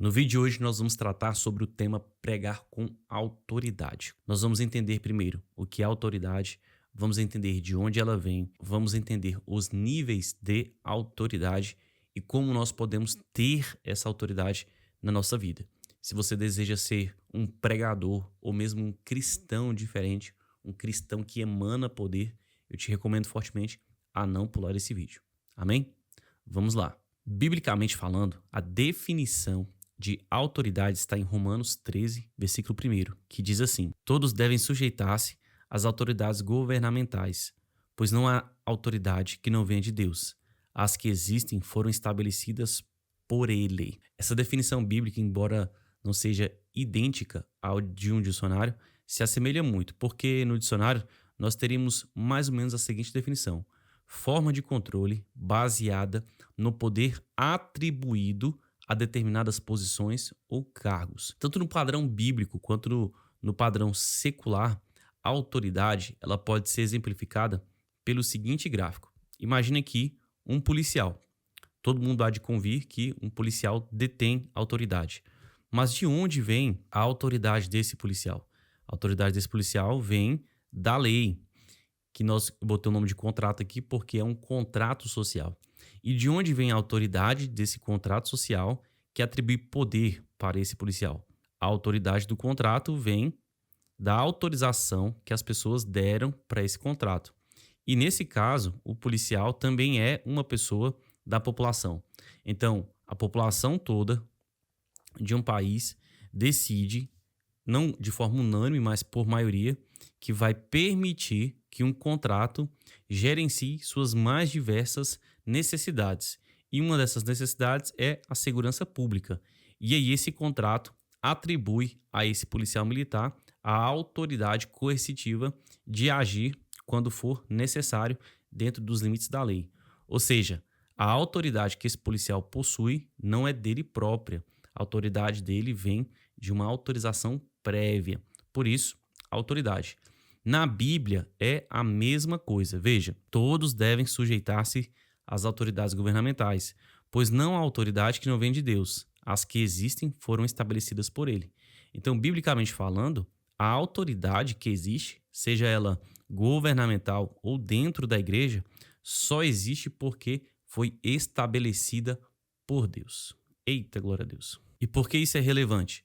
No vídeo de hoje nós vamos tratar sobre o tema pregar com autoridade. Nós vamos entender primeiro o que é autoridade, vamos entender de onde ela vem, vamos entender os níveis de autoridade e como nós podemos ter essa autoridade na nossa vida. Se você deseja ser um pregador ou mesmo um cristão diferente, um cristão que emana poder, eu te recomendo fortemente a não pular esse vídeo. Amém? Vamos lá. Biblicamente falando, a definição de autoridade está em Romanos 13, versículo 1, que diz assim: todos devem sujeitar-se às autoridades governamentais, pois não há autoridade que não venha de Deus. As que existem foram estabelecidas por ele. Essa definição bíblica, embora não seja idêntica ao de um dicionário, se assemelha muito, porque no dicionário nós teríamos mais ou menos a seguinte definição: forma de controle baseada no poder atribuído a determinadas posições ou cargos. Tanto no padrão bíblico quanto no padrão secular, a autoridade ela pode ser exemplificada pelo seguinte gráfico. Imagine aqui um policial. Todo mundo há de convir que um policial detém autoridade. Mas de onde vem a autoridade desse policial? A autoridade desse policial vem da lei, que nós botamos o nome de contrato aqui porque é um contrato social. E de onde vem a autoridade desse contrato social que atribui poder para esse policial? A autoridade do contrato vem da autorização que as pessoas deram para esse contrato. E nesse caso, o policial também é uma pessoa da população. Então, a população toda de um país decide, não de forma unânime, mas por maioria, que vai permitir que um contrato gerencie suas mais diversas necessidades. E uma dessas necessidades é a segurança pública. E aí esse contrato atribui a esse policial militar a autoridade coercitiva de agir quando for necessário dentro dos limites da lei. Ou seja, a autoridade que esse policial possui não é dele própria. A autoridade dele vem de uma autorização prévia. Por isso, autoridade. Na Bíblia é a mesma coisa. Veja, todos devem sujeitar-se às autoridades governamentais, pois não há autoridade que não vem de Deus. As que existem foram estabelecidas por ele. Então, biblicamente falando, a autoridade que existe, seja ela governamental ou dentro da igreja, só existe porque foi estabelecida por Deus. Eita, glória a Deus. E por que isso é relevante?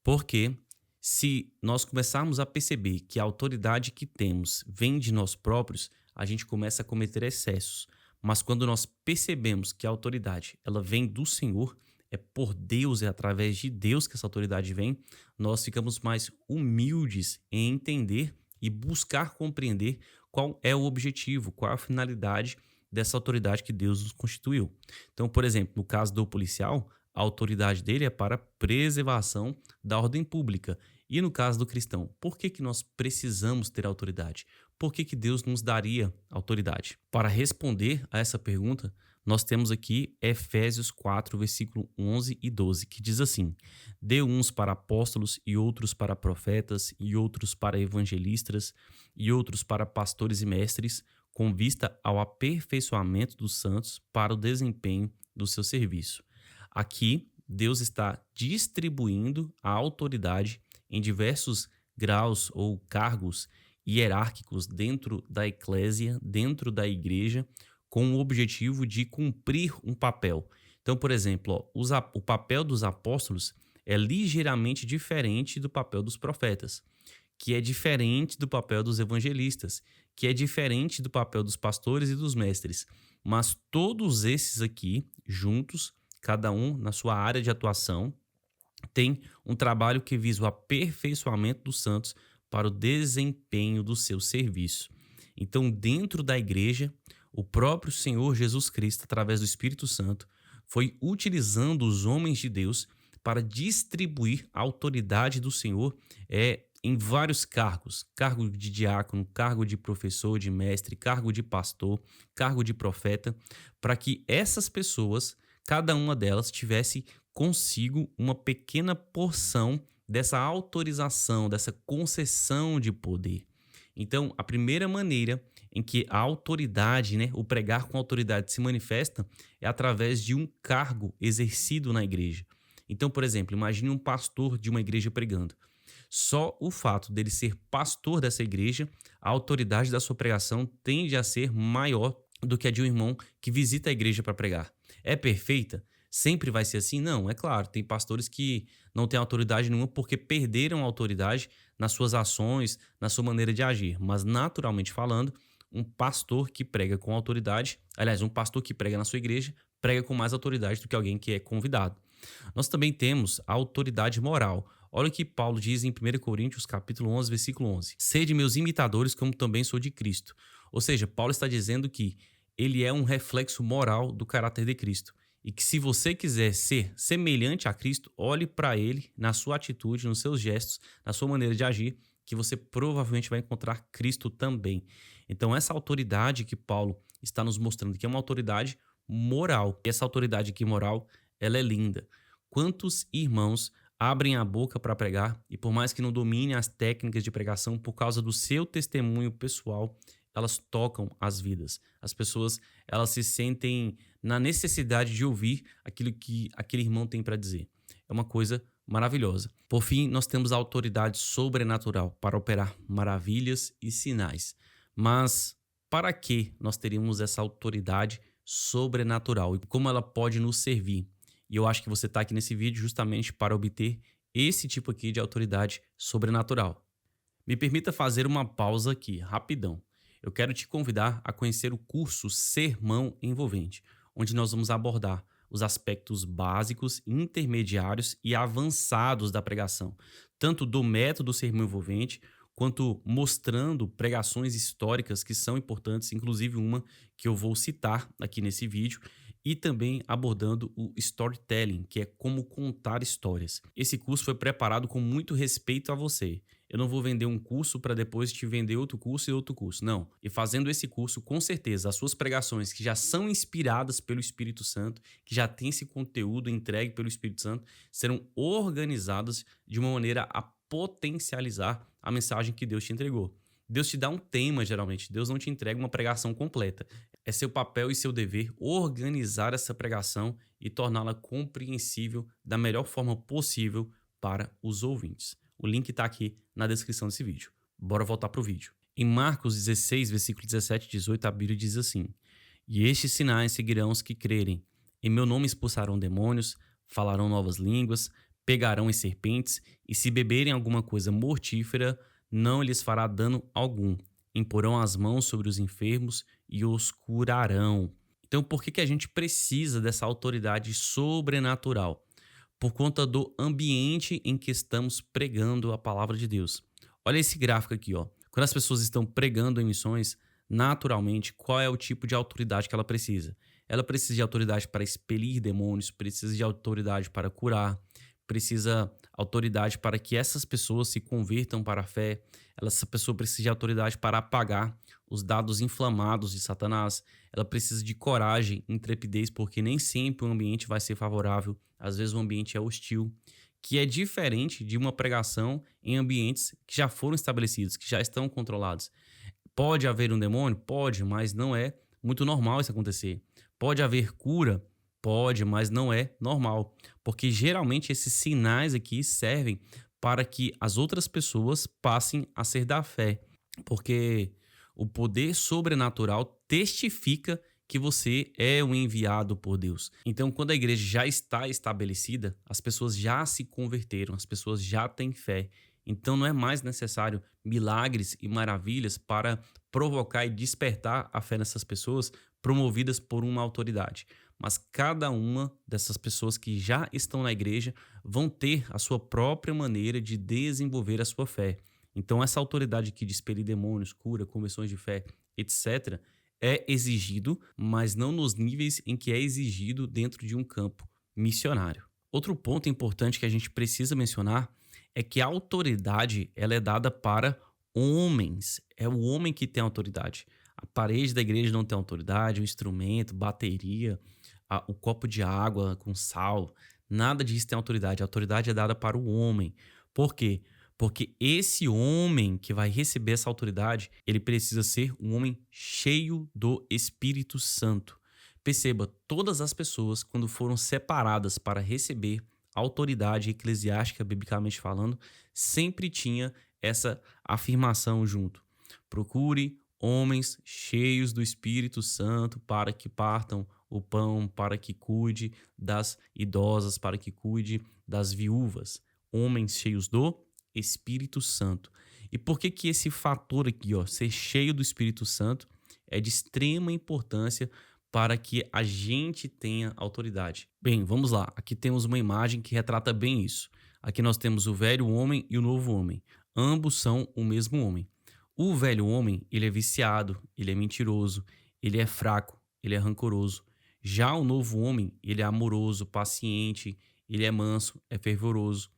Porque se nós começarmos a perceber que a autoridade que temos vem de nós próprios, a gente começa a cometer excessos. Mas quando nós percebemos que a autoridade ela vem do Senhor, é por Deus, é através de Deus que essa autoridade vem, nós ficamos mais humildes em entender e buscar compreender qual é o objetivo, qual é a finalidade dessa autoridade que Deus nos constituiu. Então, por exemplo, no caso do policial, a autoridade dele é para preservação da ordem pública. E no caso do cristão, por que nós precisamos ter autoridade? Por que Deus nos daria autoridade? Para responder a essa pergunta, nós temos aqui Efésios 4, versículo 11 e 12, que diz assim: deu uns para apóstolos e outros para profetas e outros para evangelistas e outros para pastores e mestres, com vista ao aperfeiçoamento dos santos para o desempenho do seu serviço. Aqui, Deus está distribuindo a autoridade em diversos graus ou cargos hierárquicos dentro da eclésia, dentro da igreja, com o objetivo de cumprir um papel. Então, por exemplo, o papel dos apóstolos é ligeiramente diferente do papel dos profetas, que é diferente do papel dos evangelistas, que é diferente do papel dos pastores e dos mestres. Mas todos esses aqui, juntos, cada um na sua área de atuação, tem um trabalho que visa o aperfeiçoamento dos santos para o desempenho do seu serviço. Então, dentro da igreja, o próprio Senhor Jesus Cristo, através do Espírito Santo, foi utilizando os homens de Deus para distribuir a autoridade do Senhor em vários cargos: cargo de diácono, cargo de professor, de mestre, cargo de pastor, cargo de profeta, para que essas pessoas, cada uma delas, tivesse consigo uma pequena porção dessa autorização, dessa concessão de poder. Então, a primeira maneira em que a autoridade, o pregar com autoridade se manifesta é através de um cargo exercido na igreja. Então, por exemplo, imagine um pastor de uma igreja pregando. Só o fato dele ser pastor dessa igreja, a autoridade da sua pregação tende a ser maior do que a de um irmão que visita a igreja para pregar. É perfeita? Sempre vai ser assim? Não, é claro. Tem pastores que não têm autoridade nenhuma porque perderam a autoridade nas suas ações, na sua maneira de agir. Mas, naturalmente falando, um pastor que prega com autoridade, aliás, um pastor que prega na sua igreja, prega com mais autoridade do que alguém que é convidado. Nós também temos a autoridade moral. Olha o que Paulo diz em 1 Coríntios, capítulo 11, versículo 11. Sede meus imitadores, como também sou de Cristo. Ou seja, Paulo está dizendo que ele é um reflexo moral do caráter de Cristo. E que se você quiser ser semelhante a Cristo, olhe para ele na sua atitude, nos seus gestos, na sua maneira de agir, que você provavelmente vai encontrar Cristo também. Então, essa autoridade que Paulo está nos mostrando, que é uma autoridade moral. E essa autoridade aqui moral, ela é linda. Quantos irmãos abrem a boca para pregar e, por mais que não dominem as técnicas de pregação, por causa do seu testemunho pessoal, elas tocam as vidas. As pessoas, elas se sentem na necessidade de ouvir aquilo que aquele irmão tem para dizer. É uma coisa maravilhosa. Por fim, nós temos a autoridade sobrenatural para operar maravilhas e sinais. Mas para que nós teríamos essa autoridade sobrenatural e como ela pode nos servir? E eu acho que você está aqui nesse vídeo justamente para obter esse tipo aqui de autoridade sobrenatural. Me permita fazer uma pausa aqui, rapidão. Eu quero te convidar a conhecer o curso Sermão Envolvente, onde nós vamos abordar os aspectos básicos, intermediários e avançados da pregação, tanto do método Sermão Envolvente, quanto mostrando pregações históricas que são importantes, inclusive uma que eu vou citar aqui nesse vídeo, e também abordando o storytelling, que é como contar histórias. Esse curso foi preparado com muito respeito a você. Eu não vou vender um curso para depois te vender outro curso e outro curso, não. E fazendo esse curso, com certeza, as suas pregações que já são inspiradas pelo Espírito Santo, que já tem esse conteúdo entregue pelo Espírito Santo, serão organizadas de uma maneira a potencializar a mensagem que Deus te entregou. Deus te dá um tema, geralmente. Deus não te entrega uma pregação completa. É seu papel e seu dever organizar essa pregação e torná-la compreensível da melhor forma possível para os ouvintes. O link está aqui na descrição desse vídeo. Bora voltar para o vídeo. Em Marcos 16, versículo 17 e 18, a Bíblia diz assim: E estes sinais seguirão os que crerem. Em meu nome expulsarão demônios, falarão novas línguas, pegarão em serpentes, e se beberem alguma coisa mortífera, não lhes fará dano algum. Imporão as mãos sobre os enfermos e os curarão. Então, por que a gente precisa dessa autoridade sobrenatural? Por conta do ambiente em que estamos pregando a palavra de Deus. Olha esse gráfico aqui, ó. Quando as pessoas estão pregando em missões, naturalmente, qual é o tipo de autoridade que ela precisa? Ela precisa de autoridade para expelir demônios, precisa de autoridade para curar, precisa autoridade para que essas pessoas se convertam para a fé. Essa pessoa precisa de autoridade para apagar os dados inflamados de Satanás. Ela precisa de coragem, intrepidez, porque nem sempre o ambiente vai ser favorável. Às vezes o ambiente é hostil, que é diferente de uma pregação em ambientes que já foram estabelecidos, que já estão controlados. Pode haver um demônio? Pode, mas não é muito normal isso acontecer. Pode haver cura? Pode, mas não é normal, porque geralmente esses sinais aqui servem para que as outras pessoas passem a ser da fé, porque o poder sobrenatural testifica que você é um enviado por Deus. Então, quando a igreja já está estabelecida, as pessoas já se converteram, as pessoas já têm fé. Então, não é mais necessário milagres e maravilhas para provocar e despertar a fé nessas pessoas promovidas por uma autoridade. Mas cada uma dessas pessoas que já estão na igreja vão ter a sua própria maneira de desenvolver a sua fé. Então, essa autoridade aqui de expelir demônios, cura, conversões de fé, etc., é exigido, mas não nos níveis em que é exigido dentro de um campo missionário. Outro ponto importante que a gente precisa mencionar é que a autoridade ela é dada para homens. É o homem que tem autoridade. A parede da igreja não tem autoridade, o instrumento, bateria, o copo de água com sal, nada disso tem autoridade. A autoridade é dada para o homem. Por quê? Porque esse homem que vai receber essa autoridade, ele precisa ser um homem cheio do Espírito Santo. Perceba, todas as pessoas, quando foram separadas para receber autoridade eclesiástica, biblicamente falando, sempre tinha essa afirmação junto. Procure homens cheios do Espírito Santo para que partam o pão, para que cuide das idosas, para que cuide das viúvas. Homens cheios do Espírito Santo. E por que que esse fator aqui, ó, ser cheio do Espírito Santo, é de extrema importância para que a gente tenha autoridade? Bem, vamos lá. Aqui temos uma imagem que retrata bem isso. Aqui nós temos o velho homem e o novo homem. Ambos são o mesmo homem. O velho homem, ele é viciado, ele é mentiroso, ele é fraco, ele é rancoroso. Já o novo homem, ele é amoroso, paciente, ele é manso, é fervoroso.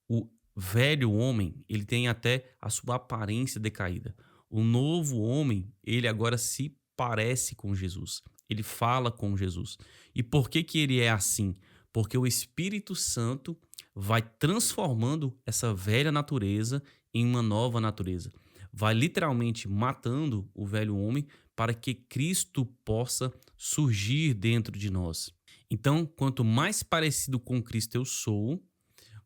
O velho homem, ele tem até a sua aparência decaída. O novo homem, ele agora se parece com Jesus. Ele fala com Jesus. E por que que ele é assim? Porque o Espírito Santo vai transformando essa velha natureza em uma nova natureza. Vai literalmente matando o velho homem para que Cristo possa surgir dentro de nós. Então, quanto mais parecido com Cristo eu sou,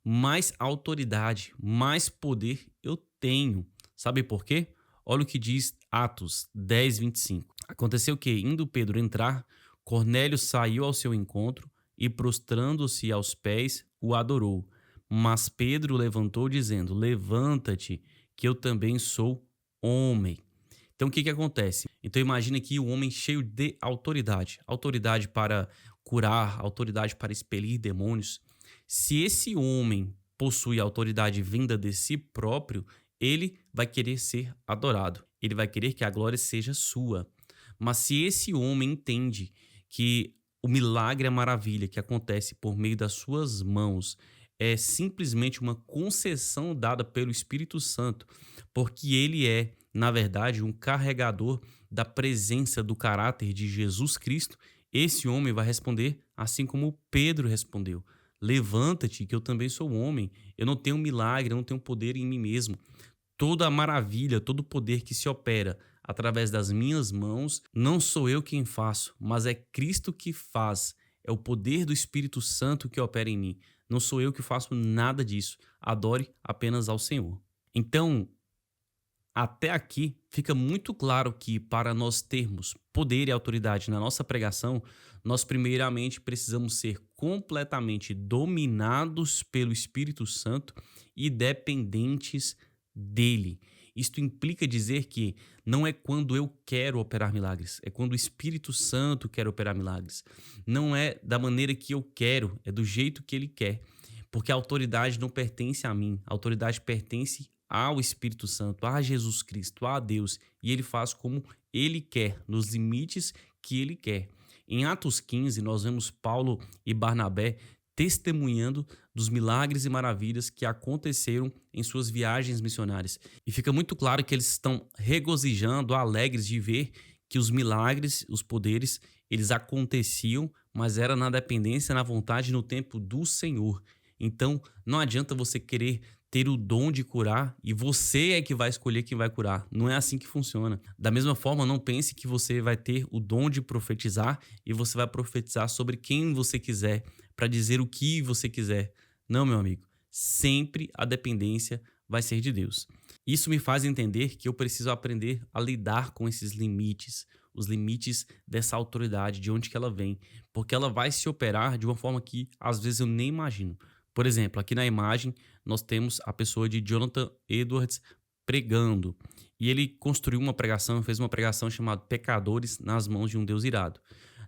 mais autoridade, mais poder eu tenho. Sabe por quê? Olha o que diz Atos 10, 25. Aconteceu que, indo Pedro entrar, Cornélio saiu ao seu encontro e, prostrando-se aos pés, o adorou. Mas Pedro levantou, dizendo: Levanta-te, que eu também sou homem. Então, o que que acontece? Então, imagina aqui o homem cheio de autoridade. Autoridade para curar, autoridade para expelir demônios. Se esse homem possui autoridade vinda de si próprio, ele vai querer ser adorado. Ele vai querer que a glória seja sua. Mas se esse homem entende que o milagre, a maravilha que acontece por meio das suas mãos é simplesmente uma concessão dada pelo Espírito Santo, porque ele é, na verdade, um carregador da presença do caráter de Jesus Cristo, esse homem vai responder assim como Pedro respondeu: Levanta-te, que eu também sou homem. Eu não tenho milagre, eu não tenho poder em mim mesmo. Toda a maravilha, todo o poder que se opera através das minhas mãos, não sou eu quem faço, mas é Cristo que faz. É o poder do Espírito Santo que opera em mim. Não sou eu que faço nada disso. Adore apenas ao Senhor. Então, até aqui fica muito claro que para nós termos poder e autoridade na nossa pregação, nós primeiramente precisamos ser completamente dominados pelo Espírito Santo e dependentes dele. Isto implica dizer que não é quando eu quero operar milagres, é quando o Espírito Santo quer operar milagres. Não é da maneira que eu quero, é do jeito que ele quer. Porque a autoridade não pertence a mim, a autoridade pertence ao Espírito Santo, a Jesus Cristo, a Deus, e ele faz como ele quer, nos limites que ele quer. Em Atos 15, nós vemos Paulo e Barnabé testemunhando dos milagres e maravilhas que aconteceram em suas viagens missionárias. E fica muito claro que eles estão regozijando, alegres de ver que os milagres, os poderes, eles aconteciam, mas era na dependência, na vontade e no tempo do Senhor. Então, não adianta você querer ter o dom de curar e você é que vai escolher quem vai curar. Não é assim que funciona. Da mesma forma, não pense que você vai ter o dom de profetizar e você vai profetizar sobre quem você quiser, para dizer o que você quiser. Não, meu amigo. Sempre a dependência vai ser de Deus. Isso me faz entender que eu preciso aprender a lidar com esses limites, os limites dessa autoridade, de onde que ela vem, porque ela vai se operar de uma forma que às vezes eu nem imagino. Por exemplo, aqui na imagem nós temos a pessoa de Jonathan Edwards pregando. E ele construiu uma pregação, fez uma pregação chamada Pecadores nas mãos de um Deus irado.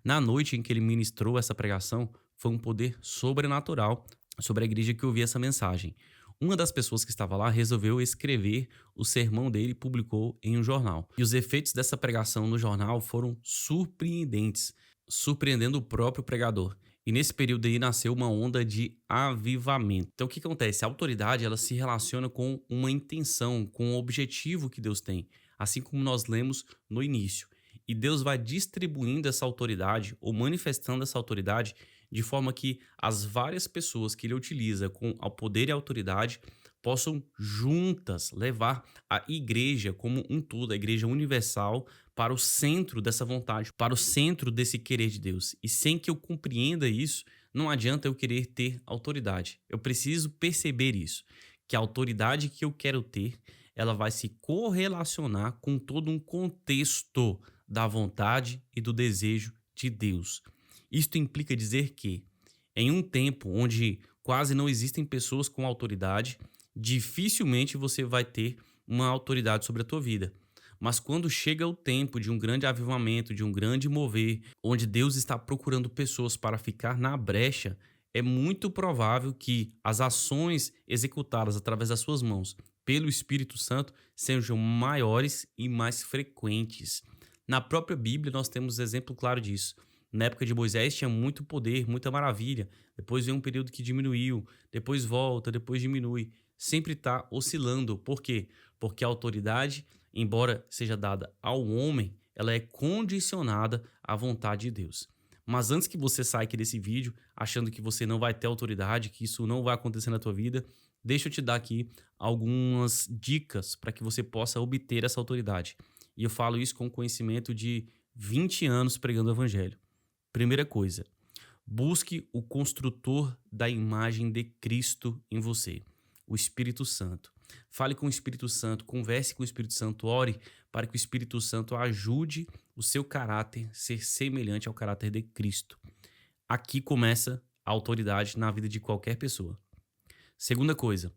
Na noite em que ele ministrou essa pregação, foi um poder sobrenatural sobre a igreja que ouvia essa mensagem. Uma das pessoas que estava lá resolveu escrever o sermão dele e publicou em um jornal. E os efeitos dessa pregação no jornal foram surpreendentes, surpreendendo o próprio pregador. E nesse período aí nasceu uma onda de avivamento. Então o que acontece? A autoridade, ela se relaciona com uma intenção, com um objetivo que Deus tem, assim como nós lemos no início. E Deus vai distribuindo essa autoridade ou manifestando essa autoridade de forma que as várias pessoas que ele utiliza com o poder e a autoridade possam juntas levar a igreja como um todo, a igreja universal, para o centro dessa vontade, para o centro desse querer de Deus. E sem que eu compreenda isso, Não adianta eu querer ter autoridade. Eu preciso perceber isso, que a autoridade que eu quero ter, ela vai se correlacionar com todo um contexto da vontade e do desejo de Deus. Isto implica dizer que, em um tempo onde quase não existem pessoas com autoridade, dificilmente você vai ter uma autoridade sobre a tua vida. Mas quando chega o tempo de um grande avivamento, de um grande mover, onde Deus está procurando pessoas para ficar na brecha, é muito provável que as ações executadas através das suas mãos pelo Espírito Santo sejam maiores e mais frequentes. Na própria Bíblia, nós temos exemplo claro disso. Na época de Moisés tinha muito poder, muita maravilha. Depois vem um período que diminuiu, depois volta, depois diminui. Sempre está oscilando. Por quê? Porque a autoridade, embora seja dada ao homem, ela é condicionada à vontade de Deus. Mas antes que você saia aqui desse vídeo achando que você não vai ter autoridade, que isso não vai acontecer na tua vida, deixa eu te dar aqui algumas dicas para que você possa obter essa autoridade. E eu falo isso com conhecimento de 20 anos pregando o evangelho. Primeira coisa, busque o construtor da imagem de Cristo em você, o Espírito Santo. Fale com o Espírito Santo, converse com o Espírito Santo, ore para que o Espírito Santo ajude o seu caráter a ser semelhante ao caráter de Cristo. Aqui começa a autoridade na vida de qualquer pessoa. Segunda coisa,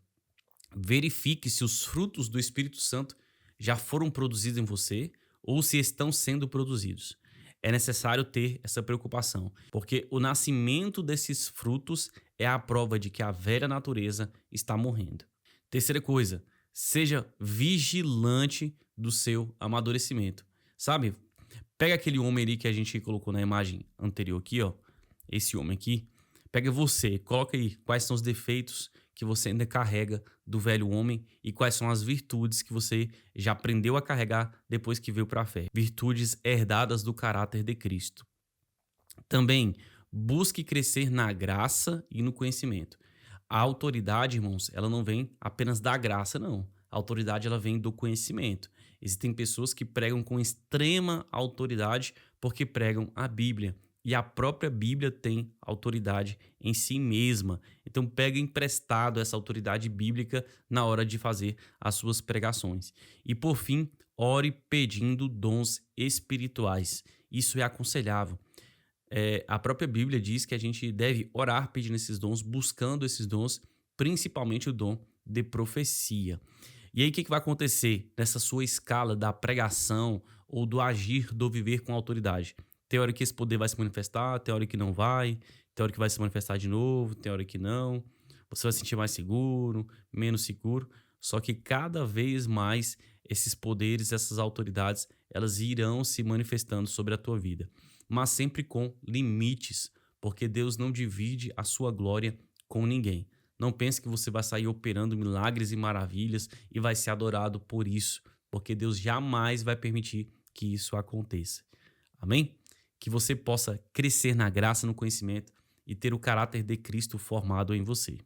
verifique se os frutos do Espírito Santo já foram produzidos em você ou se estão sendo produzidos. É necessário ter essa preocupação, porque o nascimento desses frutos é a prova de que a velha natureza está morrendo. Terceira coisa, seja vigilante do seu amadurecimento. Sabe? Pega aquele homem ali que a gente colocou na imagem anterior aqui, ó. Esse homem aqui. Pega você, coloca aí quais são os defeitos que você ainda carrega do velho homem e quais são as virtudes que você já aprendeu a carregar depois que veio para a fé. Virtudes herdadas do caráter de Cristo. Também busque crescer na graça e no conhecimento. A autoridade, irmãos, ela não vem apenas da graça, não. A autoridade, ela vem do conhecimento. Existem pessoas que pregam com extrema autoridade porque pregam a Bíblia. E a própria Bíblia tem autoridade em si mesma. Então, pega emprestado essa autoridade bíblica na hora de fazer as suas pregações. E, por fim, ore pedindo dons espirituais. Isso é aconselhável. A própria Bíblia diz que a gente deve orar pedindo esses dons, buscando esses dons, principalmente o dom de profecia. E aí, o que vai acontecer nessa sua escala da pregação ou do agir, do viver com autoridade? Tem hora que esse poder vai se manifestar, tem hora que não vai, tem hora que vai se manifestar de novo, tem hora que não. Você vai se sentir mais seguro, menos seguro. Só que cada vez mais esses poderes, essas autoridades, elas irão se manifestando sobre a tua vida. Mas sempre com limites, porque Deus não divide a sua glória com ninguém. Não pense que você vai sair operando milagres e maravilhas e vai ser adorado por isso, porque Deus jamais vai permitir que isso aconteça. Amém? Que você possa crescer na graça, no conhecimento e ter o caráter de Cristo formado em você.